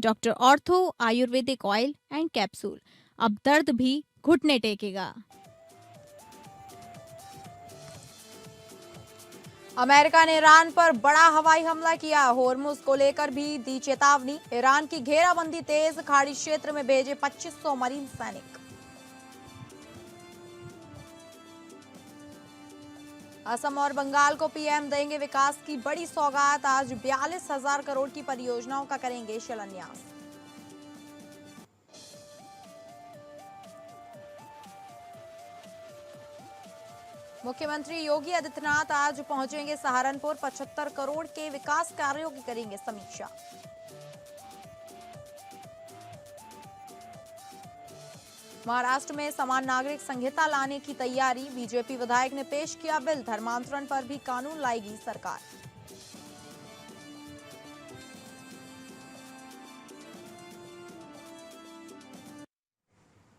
Doctor ortho Ayurvedic oil and capsule. अब दर्द भी घुटने टेकेगा। अमेरिका ने ईरान पर बड़ा हवाई हमला किया। होर्मुज को लेकर भी दी चेतावनी। ईरान की घेराबंदी तेज, खाड़ी क्षेत्र में भेजे 2500 मरीन सैनिक। असम और बंगाल को पीएम देंगे विकास की बड़ी सौगात। आज 42,000 करोड़ की परियोजनाओं का करेंगे शिलान्यास। मुख्यमंत्री योगी आदित्यनाथ आज पहुंचेंगे सहारनपुर। 75 करोड़ के विकास कार्यों की करेंगे समीक्षा। महाराष्ट्र में समान नागरिक संहिता लाने की तैयारी। बीजेपी विधायक ने पेश किया बिल। धर्मांतरण पर भी कानून लाएगी सरकार।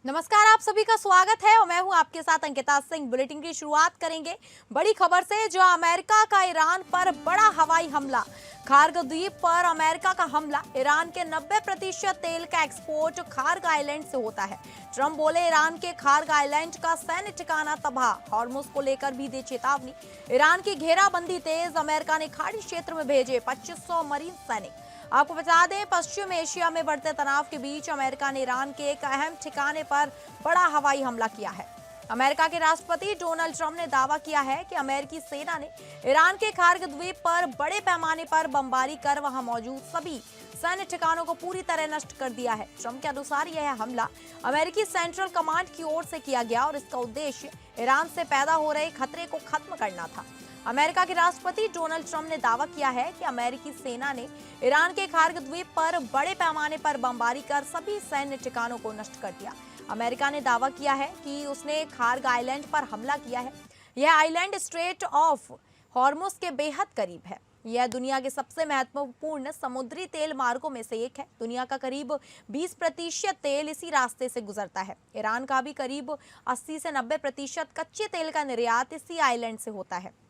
नमस्कार, आप सभी का स्वागत है और मैं हूं आपके साथ अंकिता सिंह। बुलेटिन की शुरुआत करेंगे बड़ी खबर से, जो अमेरिका का ईरान पर बड़ा हवाई हमला। खार्ग द्वीप पर अमेरिका का हमला। ईरान के 90% तेल का एक्सपोर्ट खार्ग आइलैंड से होता है। ट्रंप बोले ईरान के खार्ग आइलैंड का सैन्य ठिकाना तबाह। हॉर्मुज को लेकर भी दे चेतावनी। ईरान की घेराबंदी तेज, अमेरिका ने खाड़ी क्षेत्र में भेजे 2500 मरीन सैनिक। आपको बता दें, पश्चिम एशिया में बढ़ते तनाव के बीच अमेरिका ने ईरान के एक अहम ठिकाने पर बड़ा हवाई हमला किया है। अमेरिका के राष्ट्रपति डोनाल्ड ट्रंप ने दावा किया है कि अमेरिकी सेना ने ईरान के खार्ग द्वीप पर बड़े पैमाने पर बमबारी कर वहां मौजूद सभी सैन्य ठिकानों को पूरी तरह नष्ट कर दिया है। ट्रंप के अनुसार यह हमला अमेरिकी सेंट्रल कमांड की ओर से किया गया और इसका उद्देश्य ईरान से पैदा हो रहे खतरे को खत्म करना था। अमेरिका के राष्ट्रपति डोनाल्ड ट्रंप ने दावा किया है कि अमेरिकी सेना ने ईरान के खार्ग द्वीप पर बड़े पैमाने पर बमबारी कर सभी सैन्य ठिकानों को नष्ट कर दिया। अमेरिका ने दावा किया है कि उसने खार्ग आइलैंड पर हमला किया है। यह आइलैंड स्ट्रेट ऑफ हॉर्मुज के बेहद करीब है। यह दुनिया के सबसे महत्वपूर्ण समुद्री तेल मार्गों में से एक है। दुनिया का करीब 20% तेल इसी रास्ते से गुजरता है। ईरान का भी करीब 80 से 90% कच्चे तेल का निर्यात इसी आइलैंड से होता है।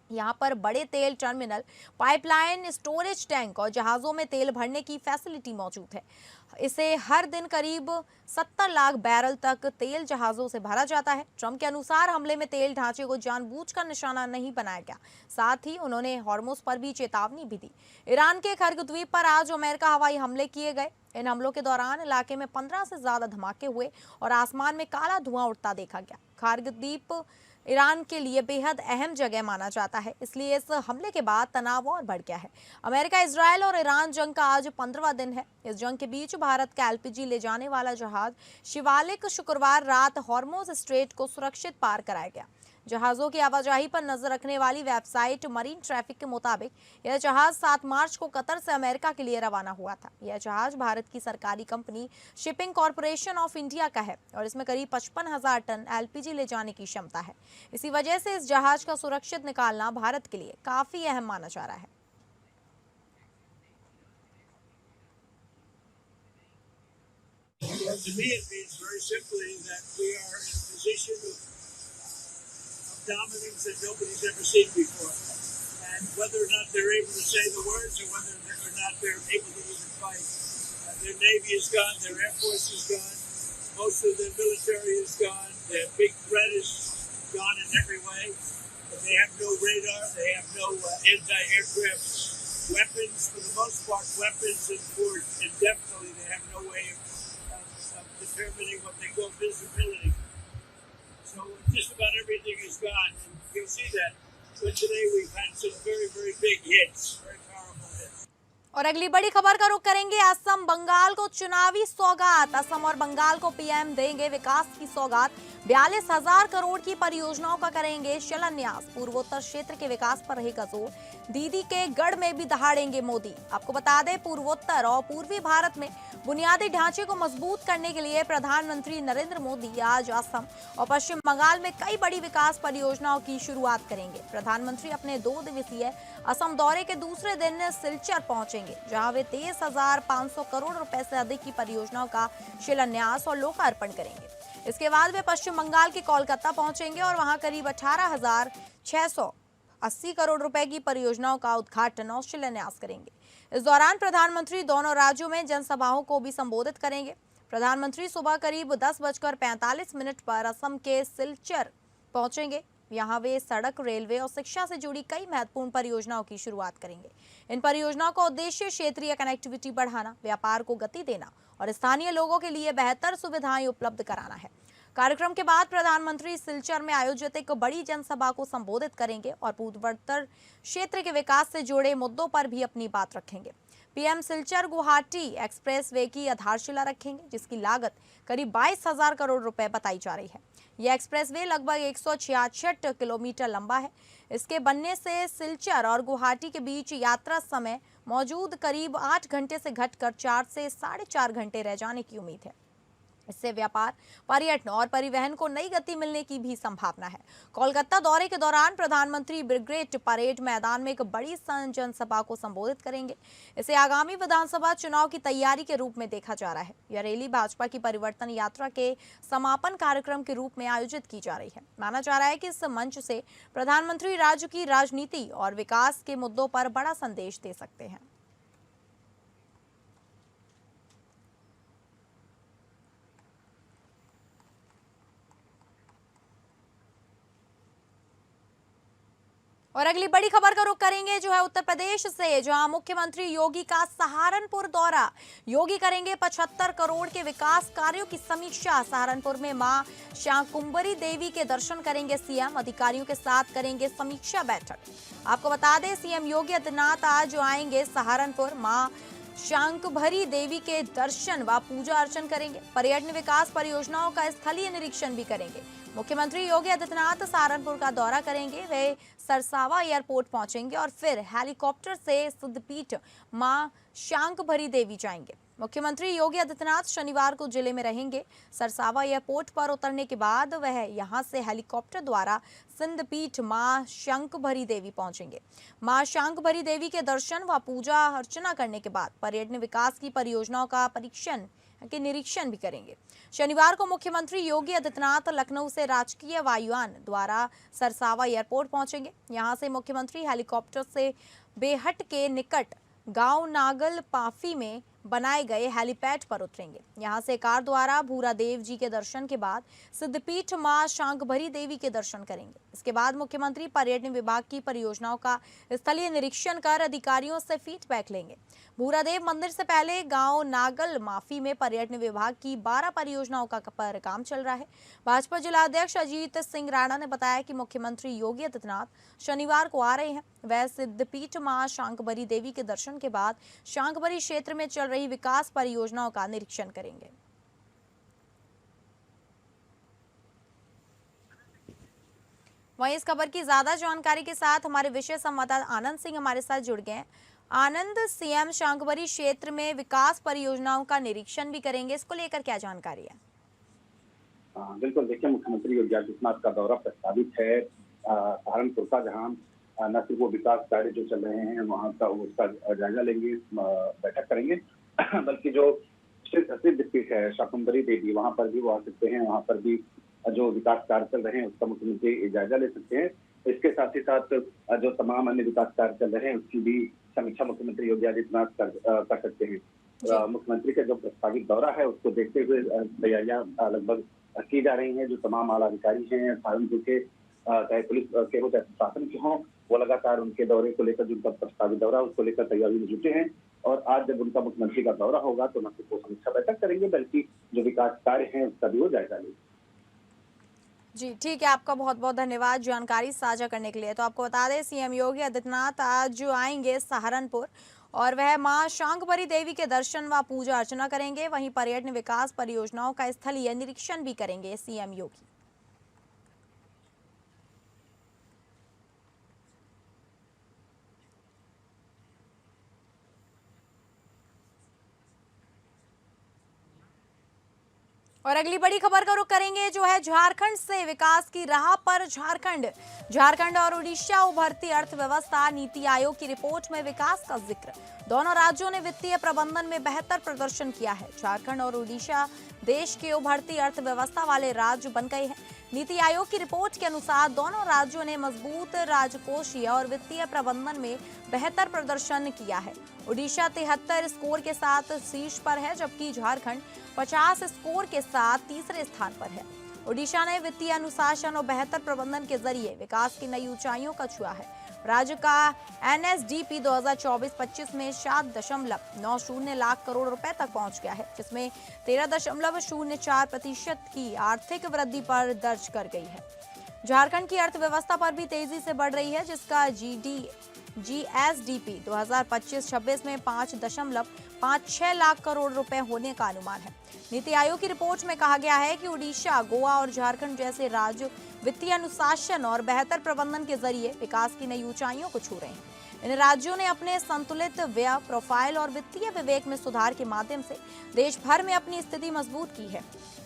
यहाँ पर बड़े तेल टर्मिनल, पाइपलाइन, स्टोरेज टैंक और जहाज़ों में तेल भरने की फैसिलिटी मौजूद है। इसे हर दिन करीब 70 लाख बैरल तक तेल जहाज़ों से भरा जाता है। ट्रंप के अनुसार हमले में तेल ढांचे को जानबूझकर निशाना नहीं बनाया गया। साथ ही उन्होंने हॉर्मुज पर भी चेतावनी भी दी। ईरान के खार्ग द्वीप पर आज अमेरिका हवाई हमले किए गए। इन हमलों के दौरान इलाके में 15 से ज्यादा धमाके हुए और आसमान में काला धुआं उड़ता देखा गया। खार्ग द्वीप ईरान के लिए बेहद अहम जगह माना जाता है, इसलिए इस हमले के बाद तनाव और बढ़ गया है। अमेरिका, इजरायल और ईरान जंग का आज 15वां दिन है। इस जंग के बीच भारत का एलपीजी ले जाने वाला जहाज शिवालिक शुक्रवार रात हॉर्मुज स्ट्रेट को सुरक्षित पार कराया गया। जहाजों की आवाजाही पर नजर रखने वाली वेबसाइट मरीन ट्रैफिक के मुताबिक यह जहाज 7 मार्च को कतर से अमेरिका के लिए रवाना हुआ था। यह जहाज भारत की सरकारी company shipping corporation of India का है और इसमें करीब 55,000 टन एलपीजी ले जाने की क्षमता है। इसी वजह से इस जहाज का सुरक्षित निकालना भारत के लिए काफी अहम माना जा रहा है। To me, it means very simply that we are in a position of dominance that nobody's ever seen before. And whether or not they're able to say the words or whether or not they're able to even fight, their Navy is gone, their Air Force is gone, most of their military is gone, their big threat is gone in every way. They have no radar, they have no anti-aircraft weapons, for the most part, weapons, and for indefinitely they have no way of determining what they call visibility. So just about everything is gone. And you'll see that. But today we've had some very, very big hits, very powerful hits. और अगली बड़ी खबर का रुख करेंगे असम बंगाल को चुनावी सौगात। असम और बंगाल को पीएम देंगे विकास की सौगात। 42,000 करोड़ की परियोजनाओं का करेंगे शिलान्यास। पूर्वोत्तर क्षेत्र के विकास पर रहेगा जोर। दीदी के गढ़ में भी दहाड़ेंगे मोदी। आपको बता दें, पूर्वोत्तर और पूर्वी भारत में बुनियादी ढांचे को मजबूत करने के लिए प्रधानमंत्री नरेंद्र मोदी आज असम और पश्चिम बंगाल में कई बड़ी विकास परियोजनाओं की शुरुआत करेंगे। प्रधानमंत्री अपने 2 दिवसीय असम दौरे के दूसरे दिन सिलचर पहुंचेंगे, जहां वे 23,500 करोड़ रुपए से अधिक की परियोजनाओं का शिलान्यास और लोकार्पण करेंगे। इसके बाद वे पश्चिम बंगाल के कोलकाता पहुंचेंगे और वहां करीब 18,680 करोड़ रुपए की परियोजनाओं का उद्घाटन और शिलान्यास करेंगे। इस दौरान प्रधानमंत्री दोनों राज्यों में जनसभाओं को भी संबोधित करेंगे। प्रधानमंत्री सुबह करीब 10:45 पर असम के सिलचर पहुंचेंगे। यहाँ वे सड़क, रेलवे और शिक्षा से जुड़ी कई महत्वपूर्ण परियोजनाओं की शुरुआत करेंगे। इन परियोजनाओं का उद्देश्य क्षेत्रीय कनेक्टिविटी बढ़ाना, व्यापार को गति देना और स्थानीय लोगों के लिए बेहतर सुविधाएं उपलब्ध कराना है। कार्यक्रम के बाद प्रधानमंत्री सिलचर में आयोजित एक बड़ी जनसभा को संबोधित करेंगे और पूर्वोत्तर क्षेत्र के विकास से जुड़े मुद्दों पर भी अपनी बात रखेंगे। PM Silchar Guwahati express way की आधारशिला रखेंगे, जिसकी लागत करीब 22,000 करोड़ रुपए बताई जा रही है। यह एक्सप्रेस वे लगभग 166 किलोमीटर लंबा है। इसके बनने से सिलचर और गुवाहाटी के बीच यात्रा समय मौजूद करीब 8 घंटे से घटकर 4 से 4.5 घंटे रह जाने की उम्मीद है। इससे व्यापार, पर्यटन और परिवहन को नई गति मिलने की भी संभावना है। कोलकाता दौरे के दौरान प्रधानमंत्री ब्रिगेड परेड मैदान में एक बड़ी जनसभा को संबोधित करेंगे। इसे आगामी विधानसभा चुनाव की तैयारी के रूप में देखा जा रहा है। यह रैली भाजपा की परिवर्तन यात्रा के समापन कार्यक्रम के रूप में आयोजित की जा रही है। माना जा रहा है कि इस मंच से प्रधानमंत्री राज्य की राजनीति और विकास के मुद्दों पर बड़ा संदेश दे सकते हैं। और अगली बड़ी खबर का रुख करेंगे जो है उत्तर प्रदेश से, जहां मुख्यमंत्री योगी का सहारनपुर दौरा। योगी करेंगे 75 करोड़ के विकास कार्यों की समीक्षा। सहारनपुर में मां शाकंभरी देवी के दर्शन करेंगे सीएम। अधिकारियों के साथ करेंगे समीक्षा बैठक। आपको बता दें, सीएम योगी आदित्यनाथ आज आएंगे सहारनपुर। मां शाकंभरी देवी के दर्शन व पूजा अर्चन करेंगे। पर्यटन विकास परियोजनाओं का स्थलीय निरीक्षण भी करेंगे। मुख्यमंत्री योगी आदित्यनाथ सहारनपुर का दौरा करेंगे। वे सरसावा एयरपोर्ट पहुंचेंगे और फिर हेलीकॉप्टर से सिद्धपीठ मां शाकंभरी देवी जाएंगे। मुख्यमंत्री योगी आदित्यनाथ शनिवार को जिले में रहेंगे। सरसावा एयरपोर्ट पर उतरने के बाद वह यहां से हेलीकॉप्टर द्वारा सिद्धपीठ मां शाकंभरी देवी पहुंचेंगे। मां शाकंभरी देवी के दर्शन व पूजा अर्चना करने के बाद पर्यटन विकास की परियोजनाओं का के निरीक्षण भी करेंगे। शनिवार को मुख्यमंत्री योगी आदित्यनाथ लखनऊ से राजकीय वायुयान द्वारा सरसावा एयरपोर्ट पहुंचेंगे। यहां से मुख्यमंत्री हेलीकॉप्टर से बेहट के निकट गांव नागल पाफी में बनाए गए हेलीपैड पर उतरेंगे। यहां से कार द्वारा भूरा देव जी के दर्शन के बाद सिद्धपीठ मां शाकंभरी देवी के दर्शन करेंगे। इसके बाद मुख्यमंत्री पर्यटन विभाग की परियोजनाओं का स्थलीय निरीक्षण कर अधिकारियों से फीडबैक लेंगे। भूरा देव मंदिर से पहले गांव नागल माफी में पर्यटन विभाग की 12 परियोजनाओं का पर काम चल रहा है। भाजपा जिला अध्यक्ष अजीत सिंह राणा ने बताया कि मुख्यमंत्री योगी आदित्यनाथ शनिवार को आ रहे हैं। वह सिद्धपीठ मां शाकंभरी देवी के दर्शन के बाद शाकंभरी क्षेत्र में चल रही विकास परियोजनाओं का निरीक्षण करेंगे। वहीं इस खबर की ज्यादा जानकारी के साथ हमारे विशेष संवाददाता आनंद सिंह हमारे साथ जुड़ गए हैं। आनंद, सीएम शाकंभरी क्षेत्र में विकास परियोजनाओं का निरीक्षण भी करेंगे, इसको लेकर क्या जानकारी है? बिल्कुल, देखिए, मुख्यमंत्री योगी आदित्यनाथ का दौरा प्रस्तावित है सहारनपुर का, जहां न सिर्फ वो विकास कार्य जो चल रहे हैं वहां का उसका जायजा लेंगे, बैठक करेंगे, बल्कि जो सिद्धपीठ है शाकंभरी देवी, वहां पर भी वो आ सकते हैं। वहां पर भी जो विकास कार्य चल रहे हैं उसका मुख्यमंत्री जायजा ले सकते हैं। इसके साथ ही साथ जो तमाम अन्य विकास कार्य चल रहे हैं उसकी भी समीक्षा मुख्यमंत्री योगी आदित्यनाथ कर सकते हैं। मुख्यमंत्री का जो प्रस्तावित दौरा है उसको देखते हुए तैयारियां लगभग की जा रही हैं। जो तमाम आला अधिकारी हैं सहारनपुर के, चाहे पुलिस के हो चाहे प्रशासन के हों, वो लगातार उनके दौरे को लेकर, जिनका प्रस्तावित दौरा उसको लेकर तैयारी में जुटे हैं। और आज जब उनका मुख्यमंत्री का दौरा होगा तो न सिर्फ वो समीक्षा बैठक करेंगे बल्कि जो विकास कार्य हैं उसका भी वो जायजा लेंगे। जी ठीक है, आपका बहुत बहुत धन्यवाद जानकारी साझा करने के लिए। तो आपको बता दें, सीएम योगी आदित्यनाथ आज आएंगे सहारनपुर और वह मां शाकंभरी देवी के दर्शन व पूजा अर्चना करेंगे। वहीं पर्यटन विकास परियोजनाओं का स्थलीय निरीक्षण भी करेंगे सीएम योगी। और अगली बड़ी खबर का रुख करेंगे जो है झारखंड से। विकास की राह पर झारखंड और उड़ीसा उभरती अर्थव्यवस्था। नीति आयोग की रिपोर्ट में विकास का जिक्र। दोनों राज्यों ने वित्तीय प्रबंधन में बेहतर प्रदर्शन किया है। झारखंड और उड़ीसा देश के उभरती अर्थव्यवस्था वाले राज्य बन गए हैं। नीति आयोग की रिपोर्ट के अनुसार दोनों राज्यों ने मजबूत राजकोषीय और वित्तीय प्रबंधन में बेहतर प्रदर्शन किया है। ओडिशा 73 स्कोर के साथ शीर्ष पर है, जबकि झारखंड 50 स्कोर के साथ तीसरे स्थान पर है। ओडिशा ने वित्तीय अनुशासन और बेहतर प्रबंधन के जरिए विकास की नई ऊंचाइयों का छुआ है। राज्य का एनएसडीपी 2024-25 में 7.90 लाख करोड़ रुपए तक पहुंच गया है, जिसमें 13.04% की आर्थिक वृद्धि पर दर्ज कर गई है। झारखंड की अर्थव्यवस्था पर भी तेजी से बढ़ रही है, जिसका जीएसडीपी 2025-26 में 5.56 लाख करोड़ रुपए होने का अनुमान है। नीति आयोग की रिपोर्ट में कहा गया है कि ओडिशा, गोवा और झारखंड जैसे राज्य वित्तीय अनुशासन और बेहतर प्रबंधन के जरिए विकास की नई ऊंचाइयों को छू रहे हैं। इन राज्यों ने अपने संतुलित व्यय प्रोफाइल और वित्तीय विवेक में सुधार के माध्यम से देश भर में अपनी स्थिति मजबूत की है।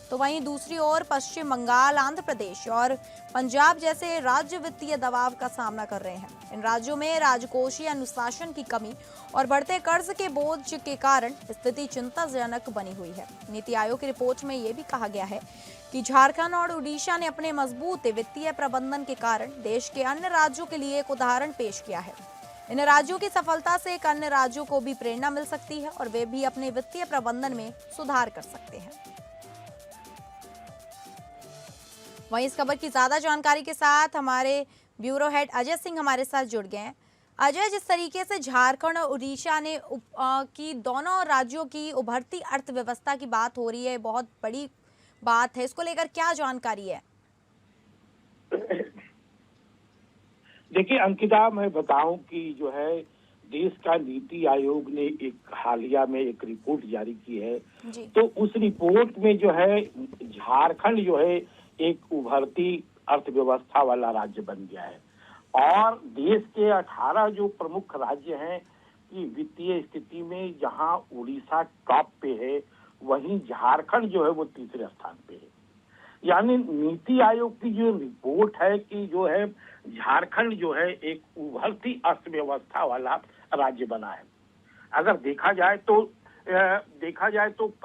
तो वहीं दूसरी ओर पश्चिम बंगाल, आंध्र प्रदेश और पंजाब जैसे राज्य वित्तीय दबाव का सामना कर रहे हैं। इन राज्यों में राजकोषीय अनुशासन की कमी और बढ़ते कर्ज के बोझ के कारण स्थिति चिंताजनक बनी हुई है। नीति आयोग की रिपोर्ट में ये भी कहा गया है कि झारखंड और उड़ीसा ने अपने मजबूत वित्तीय प्रबंधन के कारण देश के अन्य राज्यों के लिए एक उदाहरण पेश किया है। इन राज्यों की सफलता से एक अन्य राज्यों को भी प्रेरणा मिल सकती है और वे भी अपने वित्तीय प्रबंधन में सुधार कर सकते हैं। वहीं इस खबर की ज्यादा जानकारी के साथ हमारे ब्यूरो हेड अजय सिंह हमारे साथ जुड़ गए हैं। अजय, जिस तरीके से झारखंड और उड़ीसा ने की दोनों राज्यों की उभरती अर्थव्यवस्था की बात हो रही है, बहुत बड़ी बात है, इसको लेकर क्या जानकारी है? देखिए अंकिता, मैं बताऊं कि जो है देश का नीति आयोग ने एक हालिया में एक रिपोर्ट जारी की है। तो उस रिपोर्ट में जो है झारखंड जो है एक उभरती अर्थव्यवस्था वाला राज्य बन गया है और देश के 18 जो प्रमुख राज्य हैं की वित्तीय स्थिति में जहां उड़ीसा टॉप पे है, वहीं झारखंड जो है वो तीसरे स्थान पे है। यानी नीति आयोग की जो रिपोर्ट है कि जो है झारखंड जो है एक उभरती अर्थव्यवस्था वाला राज्य बना है। अगर देखा जाए तो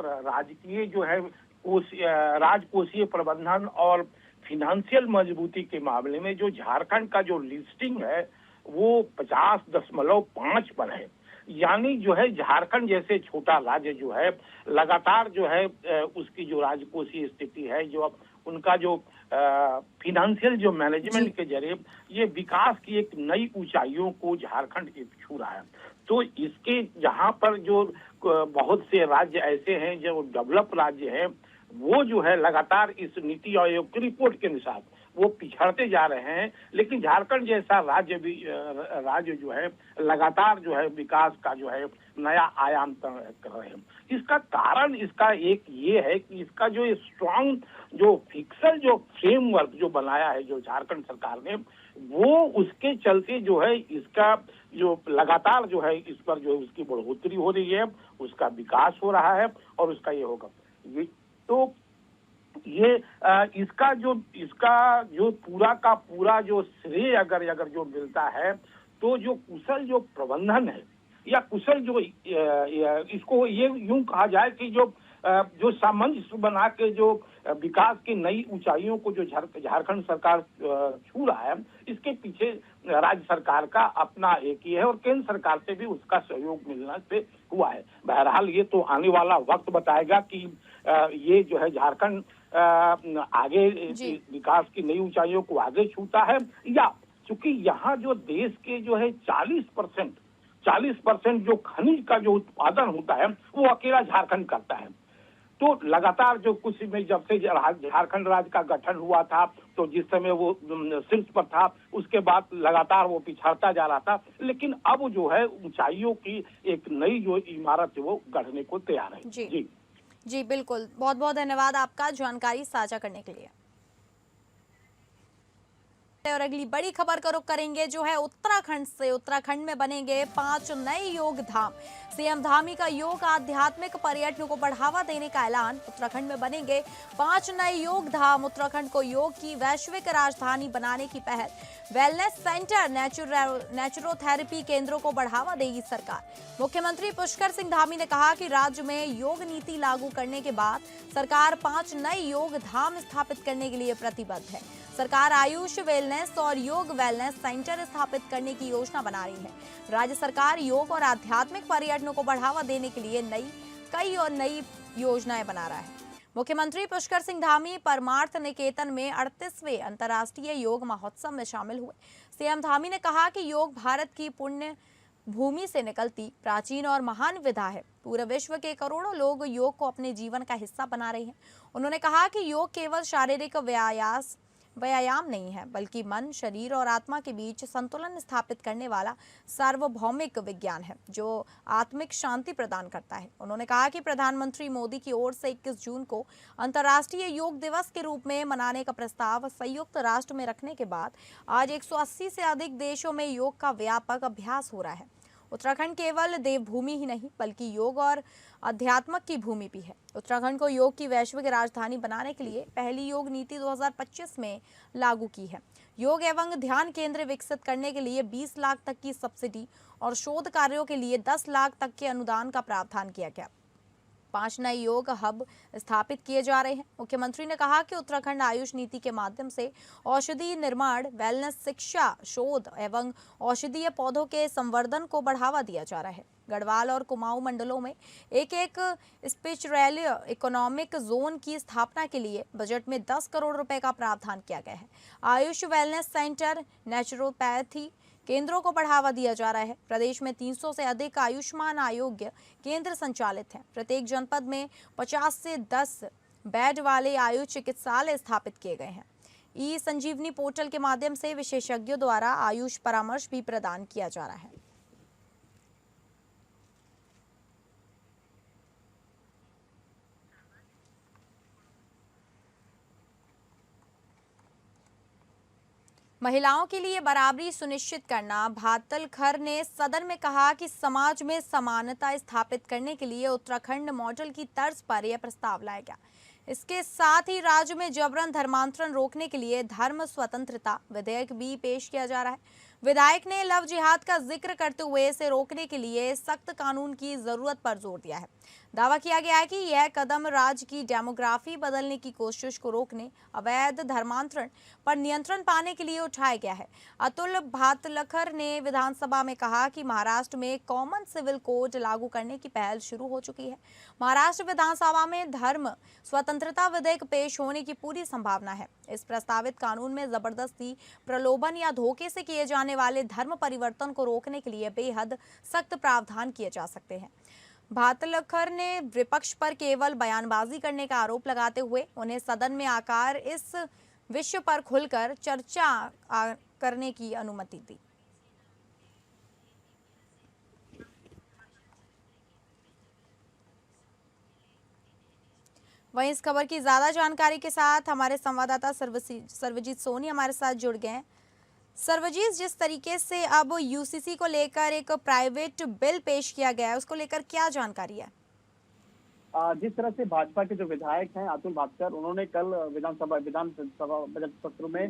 राजकीय जो है राजकोषीय प्रबंधन और फिनेंशियल मजबूती के मामले में जो झारखंड का जो लिस्टिंग है वो 50.5 पर है। यानी जो है झारखंड जैसे छोटा राज्य जो है लगातार जो है उसकी जो राजकोषीय स्थिति है, जो उनका जो फिनेंशियल जो मैनेजमेंट के जरिए ये विकास की एक नई ऊंचाइयों को झारखंड छू रहा है। तो इसके जहां पर जो बहुत से राज्य ऐसे हैं जो डेवलप राज्य हैं, वो जो है लगातार इस नीति आयोग की रिपोर्ट के अनुसार वो पिछड़ते जा रहे हैं। लेकिन झारखंड जैसा राज्य जो है लगातार जो है विकास का जो है नया आयाम कर रहे हैं। इसका कारण इसका एक ये है कि इसका जो स्ट्रॉन्ग जो फिक्सल जो फ्रेमवर्क जो बनाया है जो झारखंड सरकार ने, वो उसके चलते जो है इसका जो लगातार जो है इस पर जो उसकी बढ़ोतरी हो रही है, उसका विकास हो रहा है और उसका ये होगा। ये इसका जो पूरा का पूरा जो श्रेय अगर जो मिलता है तो जो कुशल जो प्रबंधन है या कुशल जो इसको ये यूं कहा जाए कि जो सामंजस्य बना के जो विकास की नई ऊंचाइयों को जो झारखंड सरकार छू रहा है, इसके पीछे राज्य सरकार का अपना एक ही है और केंद्र सरकार से भी उसका सहयोग मिलने से हुआ है। बहरहाल ये तो आने वाला वक्त बताएगा कि ये जो है झारखंड आगे विकास की नई ऊंचाइयों को आगे छूता है या चूंकि यहाँ जो देश के जो है 40% जो खनिज का जो उत्पादन होता है वो अकेला झारखंड करता है। तो लगातार जो कुछ में जब से झारखंड राज्य का गठन हुआ था तो जिस समय वो शीर्ष पर था, उसके बाद लगातार वो पिछड़ता जा रहा था, लेकिन अब जो है ऊंचाइयों की एक नई जो इमारत है वो गढ़ने को तैयार है। जी बिल्कुल, बहुत बहुत धन्यवाद आपका जानकारी साझा करने के लिए। और अगली बड़ी खबर का रुख करेंगे जो है उत्तराखंड से। उत्तराखंड में बनेंगे 5 नए योग धाम। सीएम धामी का योग आध्यात्मिक पर्यटन को बढ़ावा देने का ऐलान। उत्तराखंड में बनेंगे 5 नए योग धाम। उत्तराखंड को योग की वैश्विक राजधानी बनाने की पहल। वेलनेस सेंटर, नेचुरोथेरेपी केंद्रों को बढ़ावा देगी सरकार। मुख्यमंत्री पुष्कर सिंह धामी ने कहा कि राज्य में योग नीति लागू करने के बाद सरकार 5 नए योग धाम स्थापित करने के लिए प्रतिबद्ध है। सरकार आयुष वेलनेस और योग वेलनेस सेंटर स्थापित करने की योजना बना रही है। राज्य सरकार योग और आध्यात्मिक पर्यटन को बढ़ावा देने के लिए नई योजनाएं बना रहा है। मुख्यमंत्री पुष्कर सिंह धामी परमार्थ निकेतन में 38वें अंतर्राष्ट्रीय योग महोत्सव में शामिल हुए। सीएम धामी ने कहा कि योग भारत की पुण्य भूमि से निकलती प्राचीन और महान विधा है। पूरे विश्व के करोड़ों लोग योग को अपने जीवन का हिस्सा बना रहे हैं। उन्होंने कहा कि योग केवल शारीरिक व्यायाम नहीं है, बल्कि मन, शरीर और आत्मा के बीच संतुलन स्थापित करने वाला सार्वभौमिक विज्ञान है जो आत्मिक शांति प्रदान करता है। उन्होंने कहा कि प्रधानमंत्री मोदी की ओर से 21 जून को अंतर्राष्ट्रीय योग दिवस के रूप में मनाने का प्रस्ताव संयुक्त राष्ट्र में रखने के बाद आज 180 से अधिक देशों में योग का व्यापक अभ्यास हो रहा है। उत्तराखंड केवल देवभूमि ही नहीं, बल्कि योग और अध्यात्म की भूमि भी है। उत्तराखंड को योग की वैश्विक राजधानी बनाने के लिए पहली योग नीति 2025 में लागू की है। योग एवं ध्यान केंद्र विकसित करने के लिए 20 लाख तक की सब्सिडी और शोध कार्यों के लिए 10 लाख तक के अनुदान का प्रावधान किया गया। 5 नए योग हब स्थापित किए जा रहे हैं। मुख्यमंत्री ने कहा कि उत्तराखंड आयुष नीति के माध्यम से औषधि निर्माण, वेलनेस शिक्षा, शोध एवं औषधीय पौधों के संवर्धन को बढ़ावा दिया जा रहा है। गढ़वाल और कुमाऊं मंडलों में एक स्पिरिचुअल इकोनॉमिक जोन की स्थापना के लिए बजट में 10 करोड़ रुपए का प्रावधान किया गया है। आयुष वेलनेस सेंटर, नेचुरोपैथी केंद्रों को बढ़ावा दिया जा रहा है। प्रदेश में 300 से अधिक आयुष्मान आरोग्य केंद्र संचालित हैं। प्रत्येक जनपद में 50 से 10 बेड वाले आयुष चिकित्सालय स्थापित किए गए हैं। ई संजीवनी पोर्टल के माध्यम से विशेषज्ञों द्वारा आयुष परामर्श भी प्रदान किया जा रहा है। महिलाओं के लिए बराबरी सुनिश्चित करना। भातलखर ने सदन में कहा कि समाज में समानता स्थापित करने के लिए उत्तराखंड मॉडल की तर्ज पर यह प्रस्ताव लाया गया। इसके साथ ही राज्य में जबरन धर्मांतरण रोकने के लिए धर्म स्वतंत्रता विधेयक भी पेश किया जा रहा है। विधायक ने लव जिहाद का जिक्र करते हुए इसे रोकने के लिए सख्त कानून की जरूरत पर जोर दिया है। दावा किया गया है कि यह कदम राज्य की डेमोग्राफी बदलने की कोशिश को रोकने, अवैध धर्मांतरण पर नियंत्रण पाने के लिए उठाया गया है। अतुल भातलखर ने विधानसभा में कहा कि महाराष्ट्र में कॉमन सिविल कोड लागू करने की पहल शुरू हो चुकी है। महाराष्ट्र विधानसभा में धर्म स्वतंत्रता विधेयक पेश होने की पूरी संभावना है। इस प्रस्तावित कानून में जबरदस्ती, प्रलोभन या धोखे से किए जाने वाले धर्म परिवर्तन को रोकने के लिए बेहद सख्त प्रावधान किए जा सकते हैं। भातलखर ने विपक्ष पर केवल बयानबाजी करने का आरोप लगाते हुए उन्हें सदन में आकर इस विषय पर खुलकर चर्चा करने की अनुमति दी। वहीं इस खबर की ज्यादा जानकारी के साथ हमारे संवाददाता सर्वजीत सोनी हमारे साथ जुड़ गए हैं। सर्वजीत, जिस तरीके से अब यूसीसी को लेकर एक प्राइवेट बिल पेश किया गया है, उसको लेकर क्या जानकारी है? जिस तरह से भाजपा के जो विधायक हैं अतुल भास्कर, उन्होंने कल विधानसभा बजट सत्र में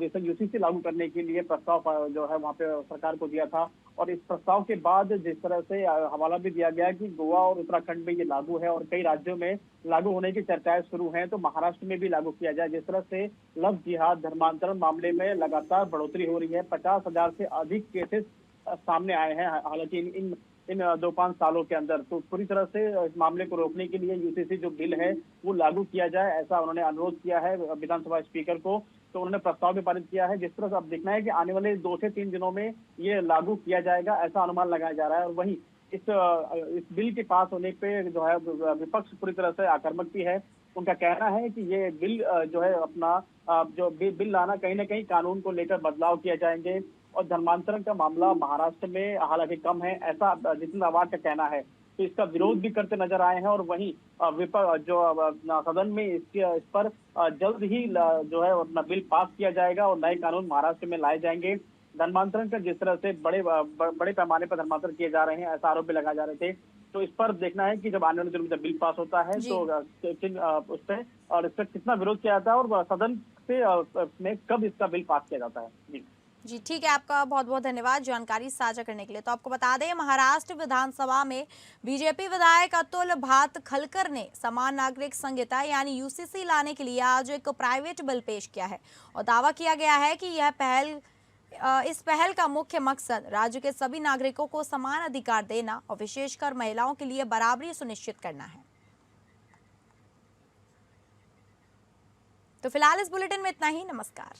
जैसे यूसीसी लागू करने के लिए प्रस्ताव जो है वहाँ पे सरकार को दिया था, और इस प्रस्ताव के बाद जिस तरह से हवाला भी दिया गया कि गोवा और उत्तराखंड में ये लागू है और कई राज्यों में लागू होने की चर्चाएं शुरू हैं, तो महाराष्ट्र में भी लागू किया जाए। जिस तरह से लव जिहाद धर्मांतरण मामले में लगातार बढ़ोतरी हो रही है, 50,000 से अधिक केसेस सामने आए हैं हालांकि इन 2-5 सालों के अंदर, तो पूरी तरह से इस मामले को रोकने के लिए यूसीसी जो बिल है वो लागू किया जाए, ऐसा उन्होंने अनुरोध किया है विधानसभा स्पीकर को। तो उन्होंने प्रस्ताव भी पारित किया है। जिस तरह से अब देखना है कि आने वाले 2 से 3 दिनों में ये लागू किया जाएगा, ऐसा अनुमान लगाया जा रहा है। और वहीं इस बिल के पास होने पे जो है विपक्ष पूरी तरह से आक्रामक भी है। उनका कहना है कि ये बिल जो है अपना जो बिल लाना कहीं ना कहीं कानून को लेकर बदलाव किए जाएंगे, और धर्मांतरण का मामला महाराष्ट्र में हालांकि कम है, ऐसा जितिन रावत का कहना है। तो इसका विरोध भी करते नजर आए हैं। और वहीं विपक्ष जो सदन में इस पर जल्द ही जो है अपना बिल पास किया जाएगा और नए कानून महाराष्ट्र में लाए जाएंगे। धर्मांतरण का जिस तरह से बड़े पैमाने पर धर्मांतरण किए जा रहे हैं, ऐसे आरोप भी लगाए जा रहे थे, तो इस पर देखना है कि जब आने वाले दिनों में जब बिल पास होता है तो उस पर और इस पर कितना विरोध किया जाता है और सदन से में कब इसका बिल पास किया जाता है। जी ठीक है, आपका बहुत बहुत धन्यवाद जानकारी साझा करने के लिए। तो आपको बता दें, महाराष्ट्र विधानसभा में बीजेपी विधायक अतुल भातखलकर ने समान नागरिक संहिता यानी यूसीसी लाने के लिए आज एक प्राइवेट बिल पेश किया है और दावा किया गया है कि इस पहल का मुख्य मकसद राज्य के सभी नागरिकों को समान अधिकार देना और विशेषकर महिलाओं के लिए बराबरी सुनिश्चित करना है। तो फिलहाल इस बुलेटिन में इतना ही। नमस्कार।